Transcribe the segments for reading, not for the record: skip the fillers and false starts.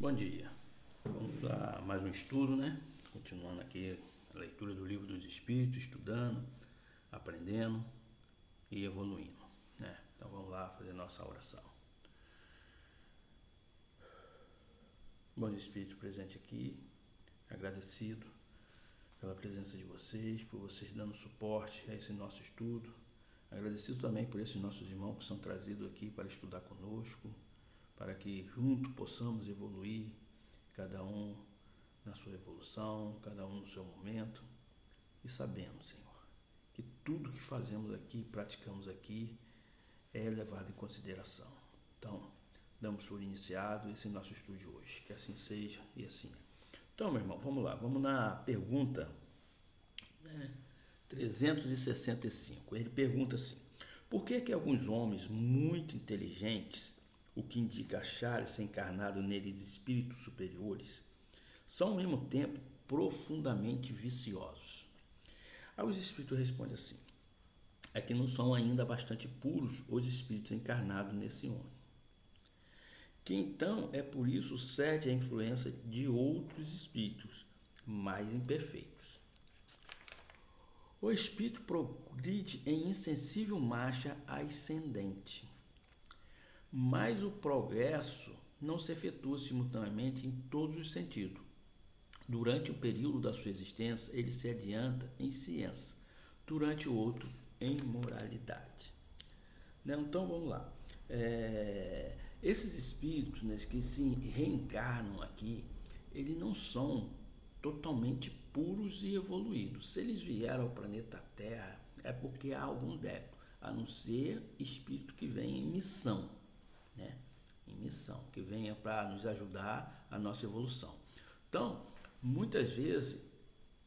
Bom dia. Vamos a mais um estudo, né? Continuando aqui a leitura do Livro dos Espíritos, estudando, aprendendo e evoluindo, né? Então vamos lá fazer nossa oração. Bom Espírito presente aqui, agradecido pela presença de vocês, por vocês dando suporte a esse nosso estudo. Agradecido também por esses nossos irmãos que são trazidos aqui para estudar conosco, para que juntos possamos evoluir, cada um na sua evolução, cada um no seu momento, e sabemos, Senhor, que tudo que fazemos aqui, praticamos aqui, é levado em consideração. Então, damos por iniciado esse nosso estudo de hoje, que assim seja e assim é. Então, meu irmão, vamos lá, vamos na pergunta 365. Ele pergunta assim: por que alguns homens muito inteligentes, o que indica acharem-se encarnado neles espíritos superiores, são ao mesmo tempo profundamente viciosos? Aí os espíritos respondem assim: é que não são ainda bastante puros os espíritos encarnados nesse homem, que então é por isso cede à influência de outros espíritos mais imperfeitos. O espírito progride em insensível marcha ascendente, mas o progresso não se efetua simultaneamente em todos os sentidos. Durante o período da sua existência, ele se adianta em ciência, durante o outro, em moralidade. Então, vamos lá. Esses espíritos, né, que se reencarnam aqui, eles não são totalmente puros e evoluídos. Se eles vieram ao planeta Terra, é porque há algum débito, a não ser espírito que vem em missão, né? Em missão, que venha para nos ajudar a nossa evolução. Então, muitas vezes,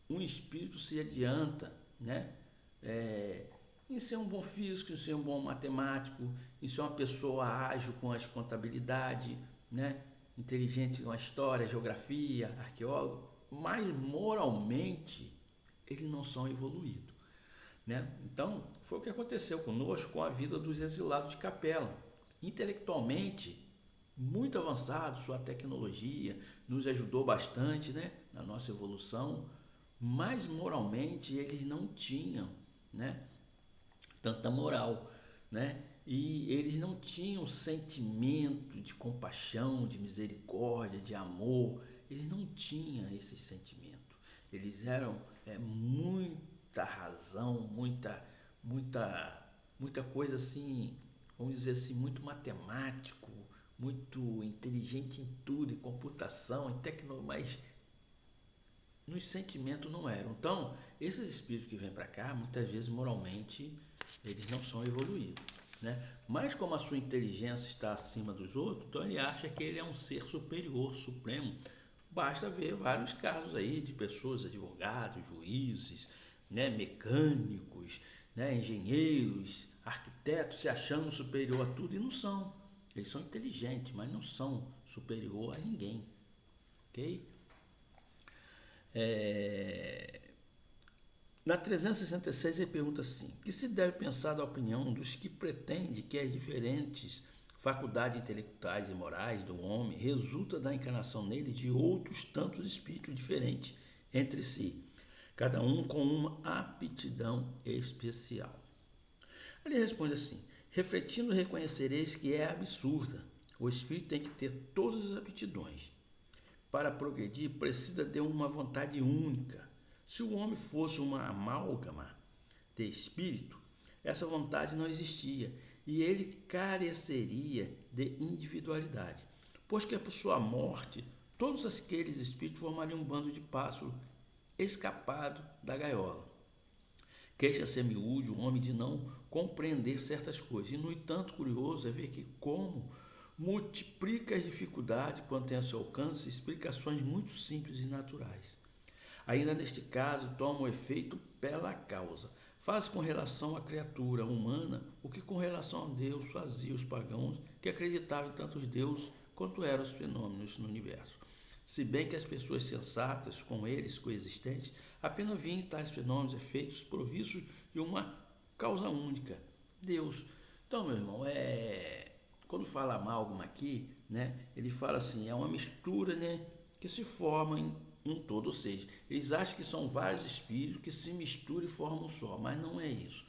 um espírito se adianta, né? Em ser um bom físico, em ser um bom matemático, em ser uma pessoa ágil com as contabilidade, né? Inteligente com a história, geografia, arqueólogo, mas moralmente eles não são evoluídos, né? Então, foi o que aconteceu conosco com a vida dos exilados de Capela. Intelectualmente, muito avançado, sua tecnologia nos ajudou bastante, né, na nossa evolução, mas moralmente eles não tinham, né, tanta moral, né? E eles não tinham sentimento de compaixão, de misericórdia, de amor. Eles não tinham esse sentimento. Eles eram muita razão, muita coisa assim, vamos dizer assim, muito matemático, muito inteligente em tudo, em computação, em tecnologia, mas nos sentimentos não eram. Então, esses espíritos que vêm para cá, muitas vezes moralmente, eles não são evoluídos, né? Mas como a sua inteligência está acima dos outros, então ele acha que ele é um ser superior, supremo. Basta ver vários casos aí de pessoas, advogados, juízes, né, mecânicos, né, engenheiros, arquitetos se achando superior a tudo e não são. Eles são inteligentes, mas não são superior a ninguém, ok? Na 366 ele pergunta assim: que se deve pensar da opinião dos que pretendem que as diferentes faculdades intelectuais e morais do homem resulta da encarnação nele de outros tantos espíritos diferentes entre si, cada um com uma aptidão especial? Ele responde assim: refletindo, reconhecereis que é absurda. O espírito tem que ter todas as aptidões. Para progredir, precisa de uma vontade única. Se o homem fosse uma amálgama de espírito, essa vontade não existia e ele careceria de individualidade, pois que por sua morte, todos aqueles espíritos formariam um bando de pássaros escapado da gaiola. Queixa-se miúde o homem de não compreender certas coisas, e no entanto curioso é ver que como multiplica as dificuldades quando tem a seu alcance explicações muito simples e naturais. Ainda neste caso, toma o efeito pela causa. Faz com relação à criatura humana o que com relação a Deus fazia os pagãos que acreditavam em tantos deuses quanto eram os fenômenos no universo. Se bem que as pessoas sensatas, com eles coexistentes, apenas veem tais fenômenos efeitos provistos de uma causa única, Deus. Então, meu irmão, quando fala amálgama aqui, né, ele fala assim, é uma mistura, né, que se forma em um todo, ou seja, eles acham que são vários espíritos que se misturam e formam um só, mas não é isso.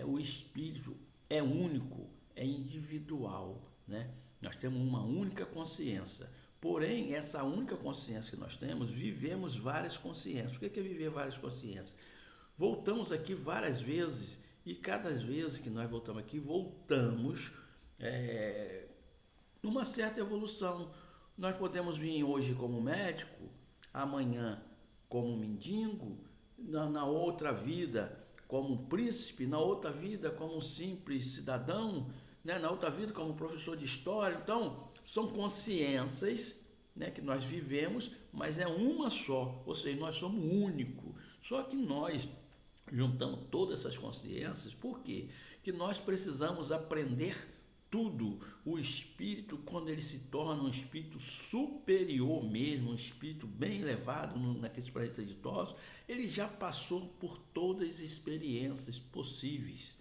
O espírito é único, é individual, né? Nós temos uma única consciência. Porém, essa única consciência que nós temos, vivemos várias consciências. O que é viver várias consciências? Voltamos aqui várias vezes e cada vez que nós voltamos aqui, voltamos numa certa evolução. Nós podemos vir hoje como médico, amanhã como mendigo, na outra vida como um príncipe, na outra vida como um simples cidadão, né? Na outra vida como professor de história. Então, são consciências, né, que nós vivemos, mas é uma só, ou seja, nós somos únicos. Só que nós juntamos todas essas consciências, por quê? Que nós precisamos aprender tudo. O espírito, quando ele se torna um espírito superior mesmo, um espírito bem elevado naqueles planetas ditosos, ele já passou por todas as experiências possíveis,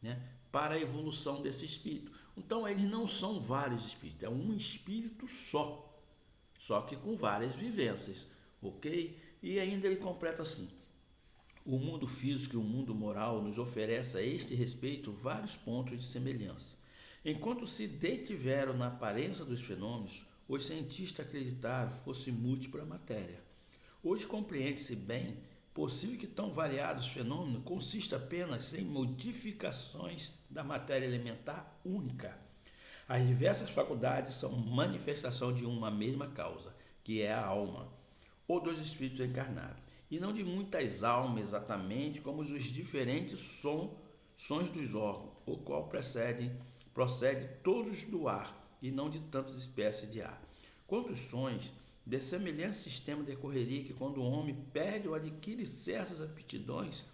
né, para a evolução desse espírito. Então, eles não são vários espíritos, é um espírito só que com várias vivências, ok? E ainda ele completa assim: o mundo físico e o mundo moral nos oferece a este respeito vários pontos de semelhança. Enquanto se detiveram na aparência dos fenômenos, os cientistas acreditaram fosse múltipla a matéria. Hoje compreende-se bem possível que tão variados fenômenos consistam apenas em modificações da matéria elementar única. As diversas faculdades são manifestação de uma mesma causa, que é a alma, ou dos espíritos encarnados, e não de muitas almas exatamente como os diferentes sons dos órgãos, o qual procede todos do ar, e não de tantas espécies de ar. Quantos sons, de semelhante sistema decorreria que quando o homem perde ou adquire certas aptidões,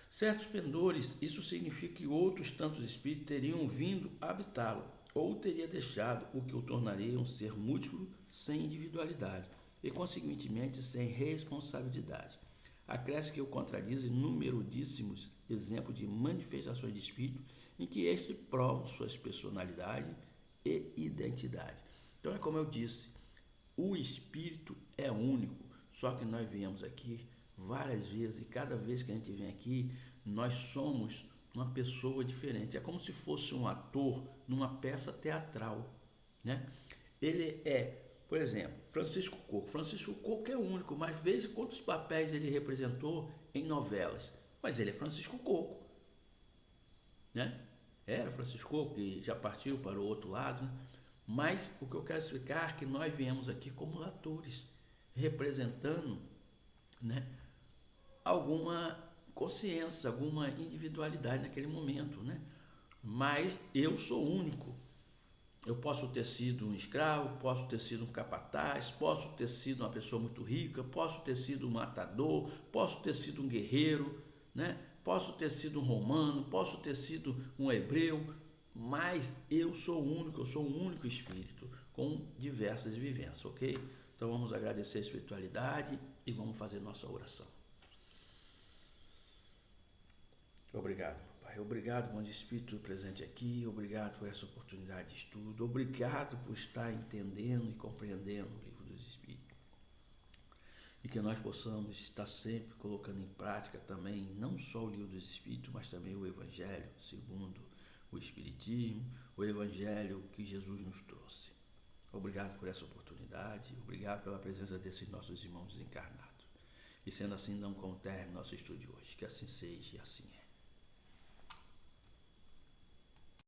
certos pendores, isso significa que outros tantos espíritos teriam vindo habitá-lo, ou teria deixado, o que o tornaria um ser múltiplo, sem individualidade e, consequentemente, sem responsabilidade. Acresce que o contradizem numerudíssimos exemplos de manifestações de espírito em que este provam suas personalidade e identidade. Então, é como eu disse, o espírito é único, só que nós viemos aqui várias vezes e cada vez que a gente vem aqui, nós somos uma pessoa diferente. É como se fosse um ator numa peça teatral, né? Ele por exemplo, Francisco Coco. Francisco Coco é único, mas veja quantos papéis ele representou em novelas. Mas ele é Francisco Coco, né? Era Francisco Coco, que já partiu para o outro lado, né? Mas o que eu quero explicar é que nós viemos aqui como atores, representando, né, alguma consciência, alguma individualidade naquele momento, né? Mas eu sou único. Eu posso ter sido um escravo, posso ter sido um capataz, posso ter sido uma pessoa muito rica, posso ter sido um matador, posso ter sido um guerreiro, né? Posso ter sido um romano, posso ter sido um hebreu, mas eu sou único, eu sou um único espírito com diversas vivências, ok? Então vamos agradecer a espiritualidade e vamos fazer nossa oração. Obrigado, meu Pai. Obrigado, bom Espírito presente aqui. Obrigado por essa oportunidade de estudo. Obrigado por estar entendendo e compreendendo o Livro dos Espíritos. E que nós possamos estar sempre colocando em prática também, não só o Livro dos Espíritos, mas também o Evangelho, segundo o Espiritismo, o Evangelho que Jesus nos trouxe. Obrigado por essa oportunidade. Obrigado pela presença desses nossos irmãos desencarnados. E sendo assim, não conterre nosso estudo de hoje. Que assim seja e assim é.